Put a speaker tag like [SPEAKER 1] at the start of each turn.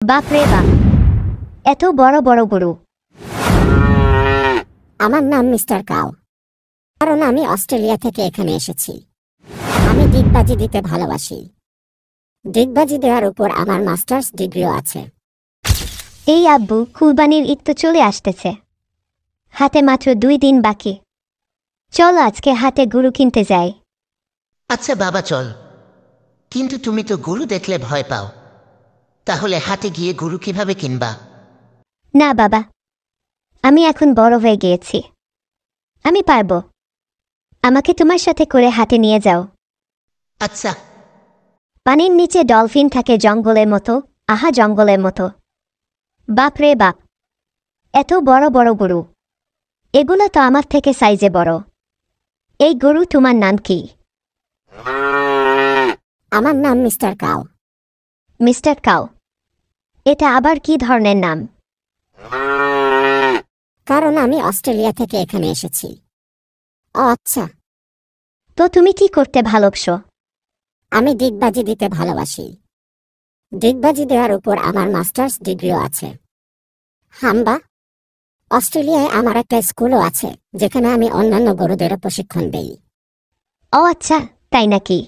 [SPEAKER 1] বাপরে বাপ, এত বড় বড় গরু!
[SPEAKER 2] আমার নাম মিস্টার কাউ, কারণ আমি অস্ট্রেলিয়া থেকে এখানে এসেছি। আমি ডিগবাজি দিতে ভালোবাসি। ডিগবাজি দেওয়ার উপর আমার মাস্টার্স ডিগ্রিও আছে।
[SPEAKER 1] এই আব্বু, কুরবানির ঈদ তো চলে আসতেছে, হাতে মাত্র 2 দিন বাকি। চল আজকে হাটে গরু কিনতে যাই।
[SPEAKER 3] আচ্ছা বাবা চল, কিন্তু তুমি তো গরু দেখলে ভয় পাও, তাহলে হাটে গিয়ে গরু কিভাবে কিনবা?
[SPEAKER 1] না বাবা, আমি এখন বড় হয়ে গিয়েছি, আমি পারবো। আমাকে তোমার সাথে করে হাটে নিয়ে যাও।
[SPEAKER 3] আচ্ছা।
[SPEAKER 1] পানির নিচে ডলফিন থাকে জঙ্গলের মতো, আহা জঙ্গলের মতো। বাপরে বাপ, এত বড় বড় গরু! এগুলো তো আমার থেকে সাইজে বড়। এই গরু, তোমার নাম কি?
[SPEAKER 2] আমার নাম মিস্টার কাউ।
[SPEAKER 1] Mister cow? এটা আবার কি ধরনের নাম?
[SPEAKER 2] কারণ আমি অস্ট্রেলিয়া থেকে এখানে এসেছি। ও আচ্ছা।
[SPEAKER 1] তো তুমি কি করতে ভালোবাসো?
[SPEAKER 2] আমি ডিগবাজি দিতে ভালোবাসি। ডিগবাজি দেওয়ার উপর আমার মাস্টার্স ডিগ্রিও আছে। হাম্বা, অস্ট্রেলিয়ায় আমার একটা স্কুলও আছে, যেখানে আমি অন্যান্য গরুদেরও প্রশিক্ষণ দেই।
[SPEAKER 1] ও আচ্ছা, তাই নাকি?